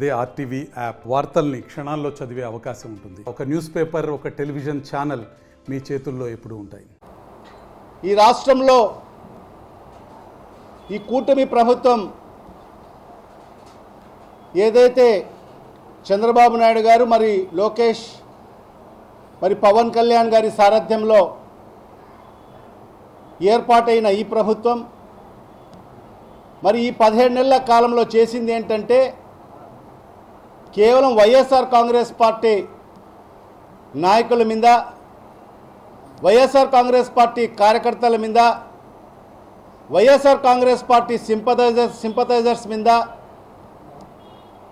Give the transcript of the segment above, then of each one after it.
అదే RTV app వార్తల్ని క్షణాల్లో చదివే అవకాశం ఉంటుంది. ఒక న్యూస్ పేపర్, ఒక టెలివిజన్ ఛానల్ మీ చేతుల్లో ఎప్పుడూ ఉంటాయి. ఈ రాష్ట్రంలో ఈ కూటమి ప్రభుత్వం ఏదైతే చంద్రబాబు నాయుడు గారు మరి లోకేష్ మరి పవన్ కళ్యాణ్ గారి సారథ్యంలో ఏర్పాటైన ఈ ప్రభుత్వం మరి ఈ 17 నెలల కాలంలో చేసింది ఏంటంటే కేవలం వైఎస్ఆర్ కాంగ్రెస్ పార్టీ నాయకుల మీద, వైఎస్ఆర్ కాంగ్రెస్ పార్టీ కార్యకర్తల మీద, వైఎస్ఆర్ కాంగ్రెస్ పార్టీ సింపథైజర్స్ మీద,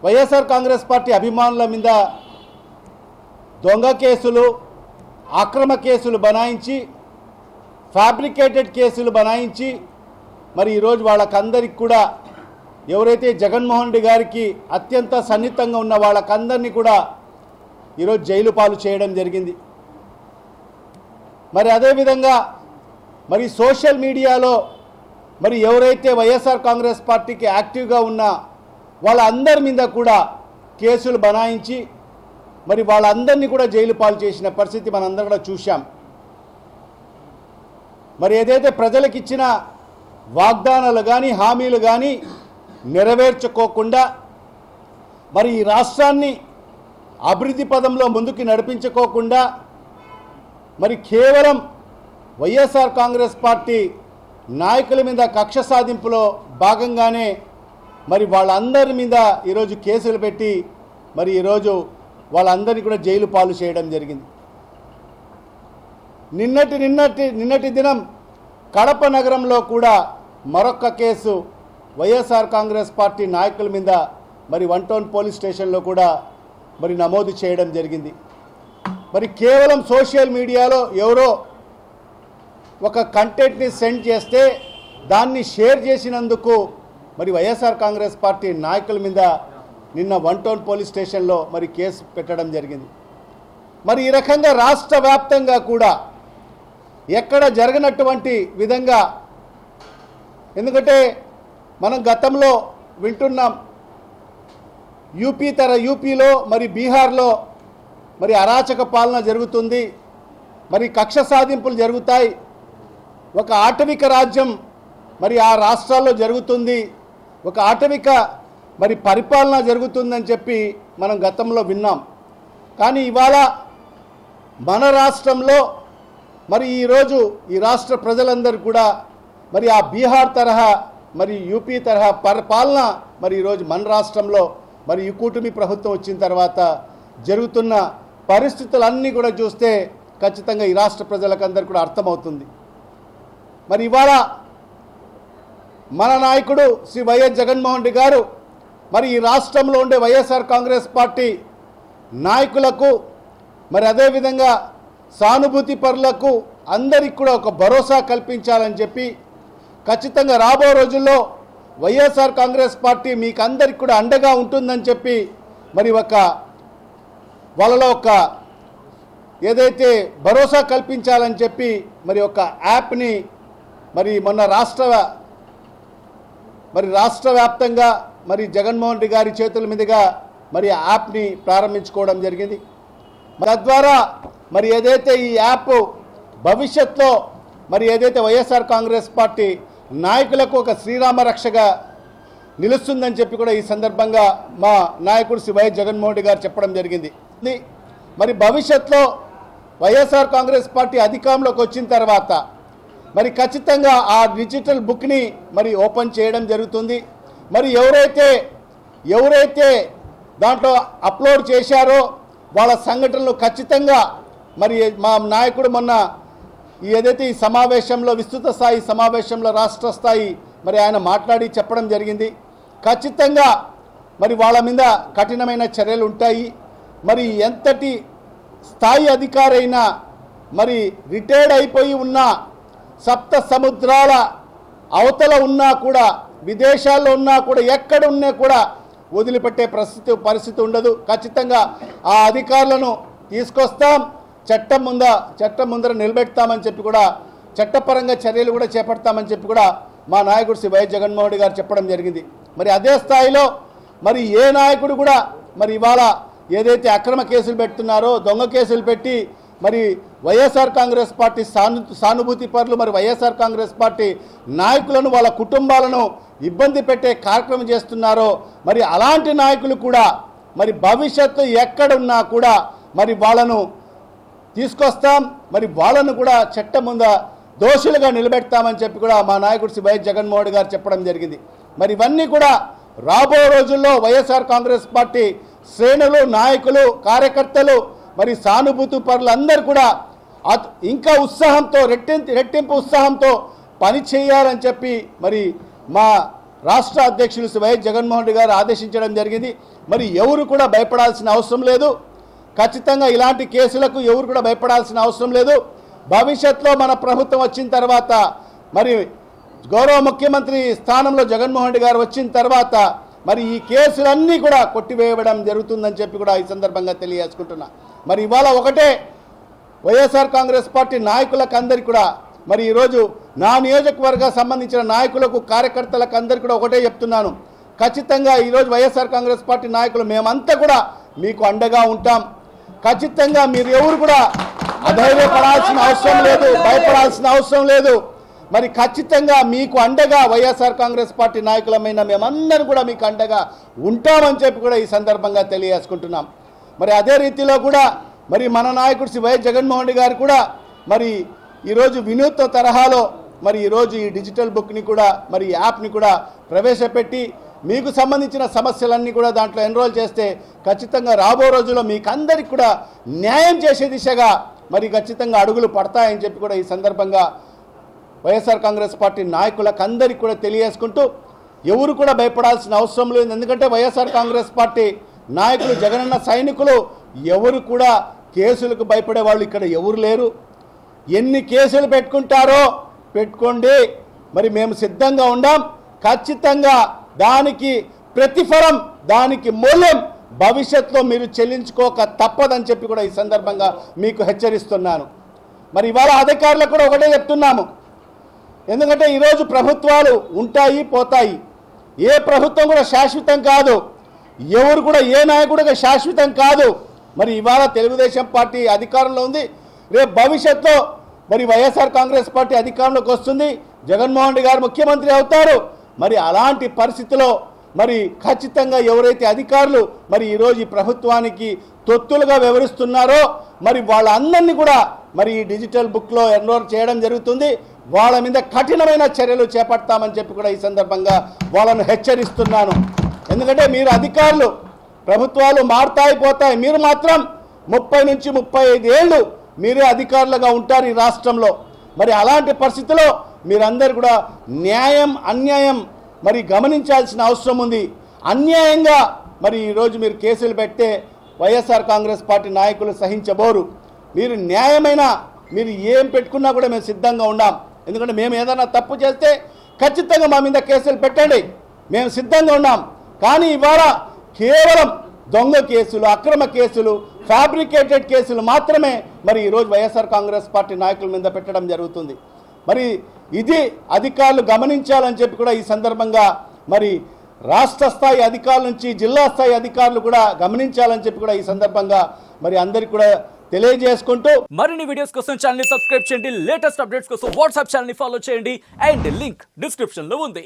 వైఎస్ఆర్ కాంగ్రెస్ పార్టీ అభిమానుల మీద దొంగ కేసులు, అక్రమ కేసులు బనాయించి, ఫ్యాబ్రికేటెడ్ కేసులు బనాయించి మరి ఈరోజు వాళ్ళకందరికి కూడా ఎవరైతే జగన్మోహన్ రెడ్డి గారికి అత్యంత సన్నిహితంగా ఉన్న వాళ్ళకందరినీ కూడా ఈరోజు జైలు పాలు చేయడం జరిగింది. మరి అదేవిధంగా మరి సోషల్ మీడియాలో మరి ఎవరైతే వైఎస్ఆర్ కాంగ్రెస్ పార్టీకి యాక్టివ్గా ఉన్న వాళ్ళందరి మీద కూడా కేసులు బనాయించి మరి వాళ్ళందరినీ కూడా జైలు పాలు చేసిన పరిస్థితి మనందరం కూడా చూశాం. మరి ఏదైతే ప్రజలకు ఇచ్చిన వాగ్దానాలు కానీ హామీలు కానీ నెరవేర్చుకోకుండా మరి ఈ రాష్ట్రాన్ని అభివృద్ధి పదంలో ముందుకు నడిపించుకోకుండా మరి కేవలం వైఎస్ఆర్ కాంగ్రెస్ పార్టీ నాయకుల మీద కక్ష సాధింపులో భాగంగానే మరి వాళ్ళందరి మీద ఈరోజు కేసులు పెట్టి మరి ఈరోజు వాళ్ళందరినీ కూడా జైలు పాలు చేయడం జరిగింది. నిన్నటి దినం కడప నగరంలో కూడా మరొక కేసు వైఎస్ఆర్ కాంగ్రెస్ పార్టీ నాయకుల మీద మరి 1 టౌన్ పోలీస్ స్టేషన్లో కూడా మరి నమోదు చేయడం జరిగింది. మరి కేవలం సోషల్ మీడియాలో ఎవరో ఒక కంటెంట్ని సెండ్ చేస్తే దాన్ని షేర్ చేసినందుకు మరి వైఎస్ఆర్ కాంగ్రెస్ పార్టీ నాయకుల మీద నిన్న 1 టౌన్ పోలీస్ స్టేషన్లో మరి కేసు పెట్టడం జరిగింది. మరి ఈ రకంగా రాష్ట్ర వ్యాప్తంగా కూడా ఎక్కడ జరగనటువంటి విధంగా, ఎందుకంటే మనం గతంలో వింటున్నాం యూపీలో మరి బీహార్లో మరి అరాచక పాలన జరుగుతుంది, మరి కక్ష సాధింపులు జరుగుతాయి, ఒక ఆటవిక రాజ్యం మరి ఆ రాష్ట్రాల్లో జరుగుతుంది, ఒక ఆటవిక మరి పరిపాలన జరుగుతుందని చెప్పి మనం గతంలో విన్నాం. కానీ ఇవాళ మన రాష్ట్రంలో మరి ఈరోజు ఈ రాష్ట్ర ప్రజలందరూ కూడా మరి ఆ బీహార్ తరహా మరి యూపీ తరహా పాలన మరి ఈరోజు మన రాష్ట్రంలో మరి ఈ కూటమి ప్రభుత్వం వచ్చిన తర్వాత జరుగుతున్న పరిస్థితులన్నీ కూడా చూస్తే ఖచ్చితంగా ఈ రాష్ట్ర ప్రజలకందరూ కూడా అర్థమవుతుంది. మరి ఇవాళ మన నాయకుడు శ్రీ వైఎస్ జగన్మోహన్ రెడ్డి గారు మరి ఈ రాష్ట్రంలో ఉండే వైఎస్ఆర్ కాంగ్రెస్ పార్టీ నాయకులకు మరి అదేవిధంగా సానుభూతి పరులకు అందరికి కూడా ఒక భరోసా కల్పించాలని చెప్పి ఖచ్చితంగా రాబో రోజుల్లో వైఎస్ఆర్ కాంగ్రెస్ పార్టీ మీకు అందరికి కూడా అండగా ఉంటుందని చెప్పి మరి వాళ్ళలో ఒక ఏదైతే భరోసా కల్పించాలని చెప్పి మరి ఒక యాప్ని మరి మొన్న రాష్ట్ర వ్యాప్తంగా మరి జగన్మోహన్ రెడ్డి గారి చేతుల మీదుగా మరి ఆ యాప్ని ప్రారంభించుకోవడం జరిగింది. తద్వారా మరి ఏదైతే ఈ యాప్ భవిష్యత్తులో మరి ఏదైతే వైఎస్ఆర్ కాంగ్రెస్ పార్టీ నాయకులకు ఒక శ్రీరామ రక్షగా నిలుస్తుందని చెప్పి కూడా ఈ సందర్భంగా మా నాయకుడు శ్రీ వైఎస్ జగన్మోహన్ రెడ్డి గారు చెప్పడం జరిగింది. మరి భవిష్యత్తులో వైఎస్ఆర్ కాంగ్రెస్ పార్టీ అధికారంలోకి వచ్చిన తర్వాత మరి ఖచ్చితంగా ఆ డిజిటల్ బుక్ని మరి ఓపెన్ చేయడం జరుగుతుంది. మరి ఎవరైతే దాంట్లో అప్లోడ్ చేశారో వాళ్ళ సంఘటనలు ఖచ్చితంగా మరి మా నాయకుడు మొన్న ఏదైతే ఈ సమావేశంలో విస్తృత స్థాయి సమావేశంలో రాష్ట్ర స్థాయి మరి ఆయన మాట్లాడి చెప్పడం జరిగింది. ఖచ్చితంగా మరి వాళ్ళ మీద కఠినమైన చర్యలు ఉంటాయి. మరి ఎంతటి స్థాయి అధికారైనా మరి రిటైర్డ్ అయిపోయి ఉన్న సప్త సముద్రాల అవతల ఉన్నా కూడా, విదేశాల్లో ఉన్నా కూడా, ఎక్కడ ఉన్నా కూడా వదిలిపెట్టే పరిస్థితి ఉండదు. ఖచ్చితంగా ఆ అధికారులను తీసుకొస్తాం, చట్టం ముందర నిలబెడతామని చెప్పి కూడా చట్టపరంగా చర్యలు కూడా చేపడతామని చెప్పి కూడా మా నాయకుడు శ్రీ వైఎస్ జగన్మోహన్ రెడ్డి గారు చెప్పడం జరిగింది. మరి అదే స్థాయిలో మరి ఏ నాయకుడు కూడా మరి ఇవాళ ఏదైతే అక్రమ కేసులు పెడుతున్నారో, దొంగ కేసులు పెట్టి మరి వైఎస్ఆర్ కాంగ్రెస్ పార్టీ సానుభూతి పరులు, మరి వైఎస్ఆర్ కాంగ్రెస్ పార్టీ నాయకులను, వాళ్ళ కుటుంబాలను ఇబ్బంది పెట్టే కార్యక్రమం చేస్తున్నారో, మరి అలాంటి నాయకులు కూడా మరి భవిష్యత్తు ఎక్కడున్నా కూడా మరి వాళ్ళను తీసుకొస్తాం, మరి వాళ్ళను కూడా చట్టం ముందు దోషులుగా నిలబెడతామని చెప్పి కూడా మా నాయకుడు శ్రీ వైఎస్ జగన్మోహన్ రెడ్డి గారు చెప్పడం జరిగింది. మరి ఇవన్నీ కూడా రాబో రోజుల్లో వైఎస్ఆర్ కాంగ్రెస్ పార్టీ శ్రేణులు, నాయకులు, కార్యకర్తలు, మరి సానుభూతి పరులు అందరూ కూడా ఇంకా ఉత్సాహంతో రెట్టింపు ఉత్సాహంతో పని చేయాలని చెప్పి మరి మా రాష్ట్ర అధ్యక్షులు శ్రీ వైఎస్ జగన్మోహన్ రెడ్డి గారు ఆదేశించడం జరిగింది. మరి ఎవరు కూడా భయపడాల్సిన అవసరం లేదు. ఖచ్చితంగా ఇలాంటి కేసులకు ఎవరు కూడా భయపడాల్సిన అవసరం లేదు. భవిష్యత్తులో మన ప్రభుత్వం వచ్చిన తర్వాత, మరి గౌరవ ముఖ్యమంత్రి స్థానంలో జగన్మోహన్ రెడ్డి గారు వచ్చిన తర్వాత మరి ఈ కేసులన్నీ కూడా కొట్టివేయడం జరుగుతుందని చెప్పి కూడా ఈ సందర్భంగా తెలియజేసుకుంటున్నా. మరి ఇవాళ ఒకటే వైఎస్ఆర్ కాంగ్రెస్ పార్టీ నాయకులకు అందరికీ కూడా, మరి ఈరోజు నా నియోజకవర్గ సంబంధించిన నాయకులకు, కార్యకర్తలకు అందరికీ కూడా ఒకటే చెప్తున్నాను. ఖచ్చితంగా ఈరోజు వైఎస్ఆర్ కాంగ్రెస్ పార్టీ నాయకులు మేమంతా కూడా మీకు అండగా ఉంటాం. ఖచ్చితంగా మీరు ఎవరు కూడా అధైర్యపడాల్సిన అవసరం లేదు, భయపడాల్సిన అవసరం లేదు. మరి ఖచ్చితంగా మీకు అండగా వైఎస్ఆర్ కాంగ్రెస్ పార్టీ నాయకులమైన మేమందరం కూడా మీకు అండగా ఉంటామని చెప్పి కూడా ఈ సందర్భంగా తెలియజేసుకుంటున్నాం. మరి అదే రీతిలో కూడా మరి మన నాయకుడు శ్రీ వైఎస్ జగన్మోహన్ రెడ్డి గారు కూడా మరి ఈరోజు వినూత్న తరహాలో మరి ఈరోజు ఈ డిజిటల్ బుక్ని కూడా, మరి యాప్ని కూడా ప్రవేశపెట్టి మీకు సంబంధించిన సమస్యలన్నీ కూడా దాంట్లో ఎన్రోల్ చేస్తే ఖచ్చితంగా రాబో రోజుల్లో మీకు అందరికి కూడా న్యాయం చేసే దిశగా మరి ఖచ్చితంగా అడుగులు పడతాయని చెప్పి కూడా ఈ సందర్భంగా వైఎస్ఆర్ కాంగ్రెస్ పార్టీ నాయకులకు అందరికీ కూడా తెలియజేసుకుంటూ, ఎవరు కూడా భయపడాల్సిన అవసరం లేదు. ఎందుకంటే వైఎస్ఆర్ కాంగ్రెస్ పార్టీ నాయకులు, జగనన్న సైనికులు ఎవరు కూడా కేసులకు భయపడే వాళ్ళు ఇక్కడ ఎవరు లేరు. ఎన్ని కేసులు పెట్టుకుంటారో పెట్టుకోండి, మరి మేము సిద్ధంగా ఉండాం. ఖచ్చితంగా దానికి ప్రతిఫలం, దానికి మూల్యం భవిష్యత్తులో మీరు చెల్లించుకోక తప్పదని చెప్పి కూడా ఈ సందర్భంగా మీకు హెచ్చరిస్తున్నాను. మరి ఇవాళ అధికారులకు కూడా ఒకటే చెప్తున్నాము. ఎందుకంటే ఈరోజు ప్రభుత్వాలు ఉంటాయి, పోతాయి. ఏ ప్రభుత్వం కూడా శాశ్వతం కాదు, ఎవరు కూడా ఏ నాయకుడిగా శాశ్వతం కాదు. మరి ఇవాళ తెలుగుదేశం పార్టీ అధికారంలో ఉంది, రేపు భవిష్యత్తులో మరి వైఎస్ఆర్ కాంగ్రెస్ పార్టీ అధికారంలోకి వస్తుంది, జగన్మోహన్ రెడ్డి గారు ముఖ్యమంత్రి అవుతారు. మరి అలాంటి పరిస్థితిలో మరి ఖచ్చితంగా ఎవరైతే అధికారులు మరి ఈరోజు ఈ ప్రభుత్వానికి తొత్తులుగా వ్యవహరిస్తున్నారో మరి వాళ్ళందరినీ కూడా మరి ఈ డిజిటల్ బుక్లో ఎన్రోల్ చేయడం జరుగుతుంది. వాళ్ళ మీద కఠినమైన చర్యలు చేపడతామని చెప్పి కూడా ఈ సందర్భంగా వాళ్ళను హెచ్చరిస్తున్నాను. ఎందుకంటే మీరు అధికారులు, ప్రభుత్వాలు మారుతాయి, పోతాయి, మీరు మాత్రం 30 నుంచి 35 ఏళ్ళు మీరే అధికారులుగా ఉంటారు ఈ రాష్ట్రంలో. మరి అలాంటి పరిస్థితిలో మీరందరూ కూడా న్యాయం, అన్యాయం మరి గమనించాల్సిన అవసరం ఉంది. అన్యాయంగా మరి ఈరోజు మీరు కేసులు పెడితే వైఎస్ఆర్ కాంగ్రెస్ పార్టీ నాయకులు సహించబోరు. మీరు న్యాయమైన మీరు ఏం పెట్టుకున్నా కూడా మేము సిద్ధంగా ఉన్నాం. ఎందుకంటే మేము ఏదైనా తప్పు చేస్తే ఖచ్చితంగా మా మీద కేసులు పెట్టండి, మేము సిద్ధంగా ఉన్నాం. కానీ ఇవాళ కేవలం దొంగ కేసులు, అక్రమ కేసులు, ఫ్యాబ్రికేటెడ్ కేసులు మాత్రమే మరి ఈరోజు వైఎస్ఆర్ కాంగ్రెస్ పార్టీ నాయకుల మీద పెట్టడం జరుగుతుంది. మరి ఇది అధికారులు గమనించాలని చెప్పి కూడా ఈ సందర్భంగా మరి రాష్ట్ర స్థాయి అధికారుల నుంచి జిల్లా స్థాయి అధికారులు కూడా గమనించాలని చెప్పి కూడా ఈ సందర్భంగా మరి అందరికీ కూడా తెలియజేసుకుంటూ, మరిన్ని వీడియోస్ కోసం ఛానల్ ని సబ్స్క్రైబ్ చేయండి, లేటెస్ట్ అప్డేట్స్ కోసం వాట్సాప్ ఛానల్ ని ఫాలో చేయండి అండ్ లింక్ డిస్క్రిప్షన్ లో ఉంది.